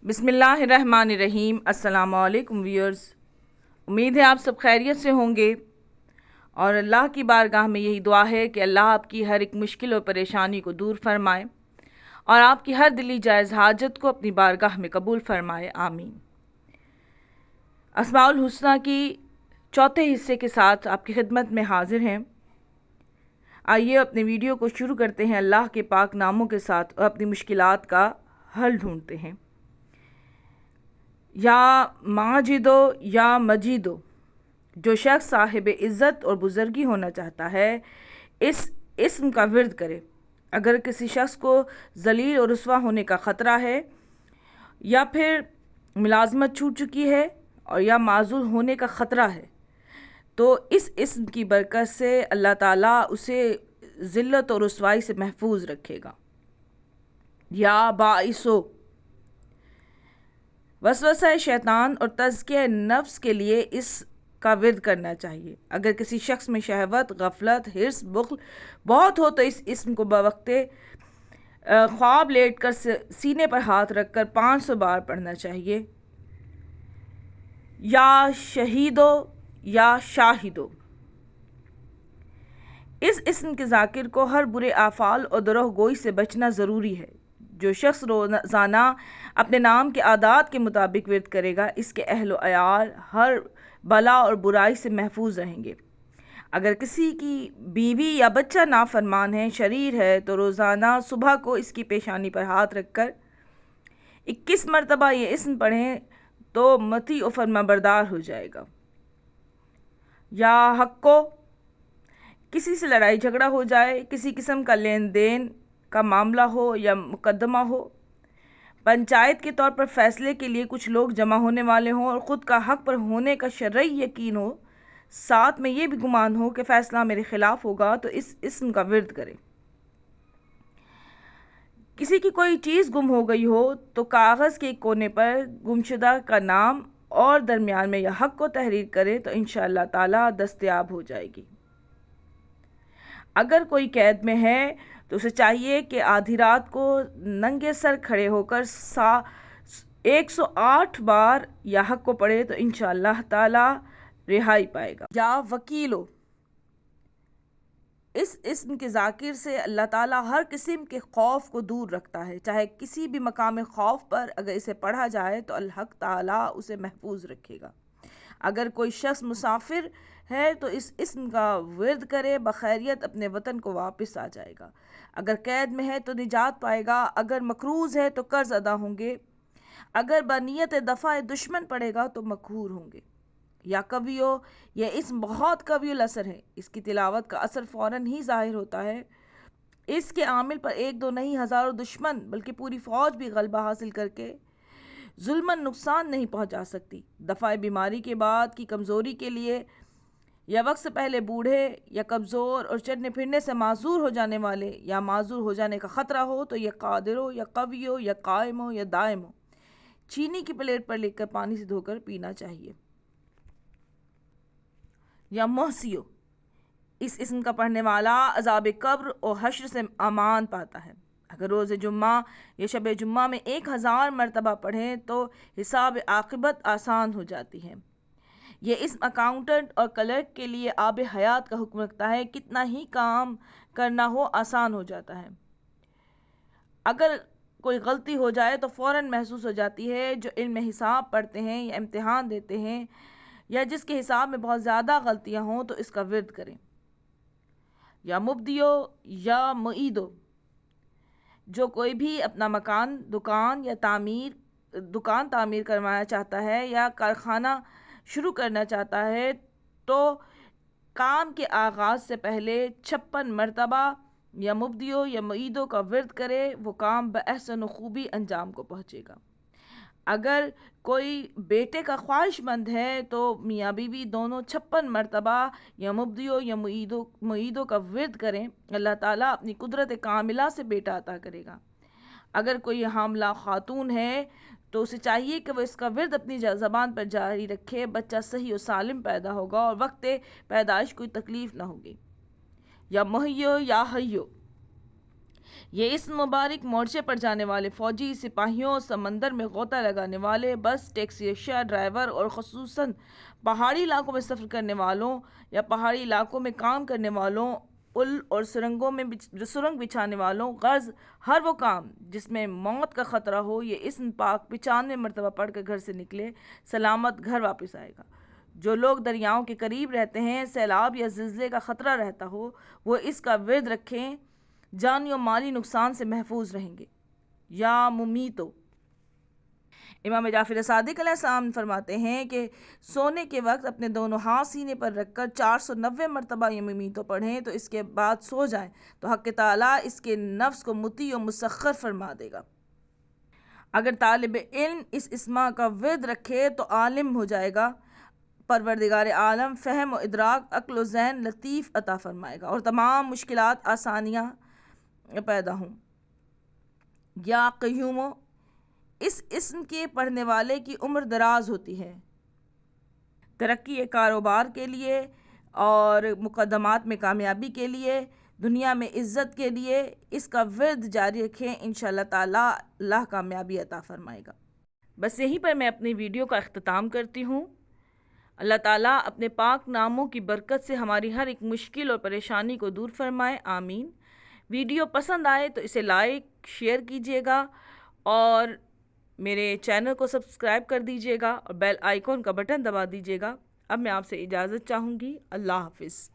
بسم اللہ الرحمن الرحیم۔ السلام علیکم ویورز، امید ہے آپ سب خیریت سے ہوں گے اور اللہ کی بارگاہ میں یہی دعا ہے کہ اللہ آپ کی ہر ایک مشکل اور پریشانی کو دور فرمائے اور آپ کی ہر دلی جائز حاجت کو اپنی بارگاہ میں قبول فرمائے، آمین۔ اسماء الحسنہ کی چوتھے حصے کے ساتھ آپ کی خدمت میں حاضر ہیں۔ آئیے اپنے ویڈیو کو شروع کرتے ہیں اللہ کے پاک ناموں کے ساتھ اور اپنی مشکلات کا حل ڈھونڈتے ہیں۔ یا ماجدو یا مجیدو، جو شخص صاحب عزت اور بزرگی ہونا چاہتا ہے اس اسم کا ورد کرے۔ اگر کسی شخص کو ذلیل اور رسوا ہونے کا خطرہ ہے یا پھر ملازمت چھوٹ چکی ہے اور یا معزول ہونے کا خطرہ ہے تو اس اسم کی برکت سے اللہ تعالیٰ اسے ذلت اور رسوائی سے محفوظ رکھے گا۔ یا باعثو، وسوسہ شیطان اور تزکیہ نفس کے لیے اس کا ورد کرنا چاہیے۔ اگر کسی شخص میں شہوت، غفلت، حرص، بخل بہت ہو تو اس اسم کو بوقت خواب لیٹ کر سینے پر ہاتھ رکھ کر 500 بار پڑھنا چاہیے۔ یا شہیدو یا شاہدو، اس اسم کے ذاکر کو ہر برے اعمال اور دروغ گوئی سے بچنا ضروری ہے۔ جو شخص روزانہ اپنے نام کے اعداد کے مطابق ورد کرے گا اس کے اہل و عیال ہر بلا اور برائی سے محفوظ رہیں گے۔ اگر کسی کی بیوی یا بچہ نافرمان ہے، شریر ہے، تو روزانہ صبح کو اس کی پیشانی پر ہاتھ رکھ کر 21 مرتبہ یہ اسم پڑھیں تو مطیع و فرما بردار ہو جائے گا۔ یا حقو، کسی سے لڑائی جھگڑا ہو جائے، کسی قسم کا لین دین کا معاملہ ہو یا مقدمہ ہو، پنچایت کے طور پر فیصلے کے لیے کچھ لوگ جمع ہونے والے ہوں اور خود کا حق پر ہونے کا شرعی یقین ہو، ساتھ میں یہ بھی گمان ہو کہ فیصلہ میرے خلاف ہوگا، تو اس اسم کا ورد کرے۔ کسی کی کوئی چیز گم ہو گئی ہو تو کاغذ کے ایک کونے پر گمشدہ کا نام اور درمیان میں یا حق کو تحریر کرے تو انشاءاللہ تعالی دستیاب ہو جائے گی۔ اگر کوئی قید میں ہے تو اسے چاہیے کہ آدھی رات کو ننگے سر کھڑے ہو کر 108 بار یا حق کو پڑھے تو انشاءاللہ تعالی رہائی پائے گا۔ یا وکیلو، اس اسم کے ذاکر سے اللہ تعالیٰ ہر قسم کے خوف کو دور رکھتا ہے۔ چاہے کسی بھی مقام خوف پر اگر اسے پڑھا جائے تو الحق تعالیٰ اسے محفوظ رکھے گا۔ اگر کوئی شخص مسافر ہے تو اس اسم کا ورد کرے، بخیریت اپنے وطن کو واپس آ جائے گا۔ اگر قید میں ہے تو نجات پائے گا، اگر مقروض ہے تو قرض ادا ہوں گے، اگر بنیت دفع دشمن پڑے گا تو مقہور ہوں گے۔ یا قویو، یہ اسم بہت قوی الاثر ہے، اس کی تلاوت کا اثر فوراً ہی ظاہر ہوتا ہے۔ اس کے عامل پر ایک دو نہیں ہزاروں دشمن بلکہ پوری فوج بھی غلبہ حاصل کر کے ظلماً نقصان نہیں پہنچا سکتی۔ دفع بیماری کے بعد کی کمزوری کے لیے یا وقت سے پہلے بوڑھے یا کمزور اور چلنے پھرنے سے معذور ہو جانے والے یا معذور ہو جانے کا خطرہ ہو تو یہ قادر ہو یا قوی ہو یا قائم ہو یا دائم ہو، چینی کی پلیٹ پر لکھ کر پانی سے دھو کر پینا چاہیے۔ یا محسیو، اس اسم کا پڑھنے والا عذاب قبر اور حشر سے امان پاتا ہے۔ اگر روز جمعہ یا شب جمعہ میں 1000 مرتبہ پڑھیں تو حساب عاقبت آسان ہو جاتی ہے۔ یہ اسم اکاؤنٹنٹ اور کلرک کے لیے آب حیات کا حکم رکھتا ہے، کتنا ہی کام کرنا ہو آسان ہو جاتا ہے۔ اگر کوئی غلطی ہو جائے تو فوراً محسوس ہو جاتی ہے۔ جو علم حساب پڑھتے ہیں یا امتحان دیتے ہیں یا جس کے حساب میں بہت زیادہ غلطیاں ہوں تو اس کا ورد کریں۔ یا مبدیو یا معیدو، جو کوئی بھی اپنا مکان، دکان تعمیر کروانا چاہتا ہے یا کارخانہ شروع کرنا چاہتا ہے تو کام کے آغاز سے پہلے 56 مرتبہ یا مبدیو یا معیدو کا ورد کرے، وہ کام بأحسن و خوبی انجام کو پہنچے گا۔ اگر کوئی بیٹے کا خواہش مند ہے تو میاں بیوی دونوں 56 مرتبہ یا مبدیو یا معیدو کا ورد کریں، اللہ تعالیٰ اپنی قدرت کاملہ سے بیٹا عطا کرے گا۔ اگر کوئی حاملہ خاتون ہے تو اسے چاہیے کہ وہ اس کا ورد اپنی زبان پر جاری رکھے، بچہ صحیح و سالم پیدا ہوگا اور وقت پیدائش کوئی تکلیف نہ ہوگی۔ یا محیو یا حیو، یہ اسم مبارک مورچے پر جانے والے فوجی، سپاہیوں، سمندر میں غوطہ لگانے والے، بس، ٹیکسی اشیا ڈرائیور اور خصوصاً پہاڑی علاقوں میں سفر کرنے والوں یا پہاڑی علاقوں میں کام کرنے والوں، پل اور سرنگوں میں سرنگ بچھانے والوں، غرض ہر وہ کام جس میں موت کا خطرہ ہو، یہ اسم پاک 95 مرتبہ پڑھ کر گھر سے نکلے، سلامت گھر واپس آئے گا۔ جو لوگ دریاؤں کے قریب رہتے ہیں، سیلاب یا زلزلے کا خطرہ رہتا ہو، وہ اس کا ورد رکھیں، جانی و مالی نقصان سے محفوظ رہیں گے۔ یا ممیتو، امام جعفر صادق علیہ السلام فرماتے ہیں کہ سونے کے وقت اپنے دونوں ہاتھ سینے پر رکھ کر 490 مرتبہ یا ممیتو پڑھیں تو اس کے بعد سو جائیں تو حق تعالیٰ اس کے نفس کو مطیع و مسخر فرما دے گا۔ اگر طالب علم اس اسما کا ورد رکھے تو عالم ہو جائے گا، پروردگار عالم فہم و ادراک، عقل و ذہن لطیف عطا فرمائے گا اور تمام مشکلات آسانیاں پیدا ہوں۔ یا قیومو، اس اسم کے پڑھنے والے کی عمر دراز ہوتی ہے، ترقی کاروبار کے لیے اور مقدمات میں کامیابی کے لیے، دنیا میں عزت کے لیے اس کا ورد جاری رکھیں، انشاءاللہ تعالیٰ اللہ کامیابی عطا فرمائے گا۔ بس یہیں پر میں اپنی ویڈیو کا اختتام کرتی ہوں۔ اللہ تعالیٰ اپنے پاک ناموں کی برکت سے ہماری ہر ایک مشکل اور پریشانی کو دور فرمائے، آمین۔ ویڈیو پسند آئے تو اسے لائک شیئر کیجیے گا اور میرے چینل کو سبسکرائب کر دیجیے گا اور بیل آئیکن کا بٹن دبا دیجیے گا۔ اب میں آپ سے اجازت چاہوں گی، اللہ حافظ۔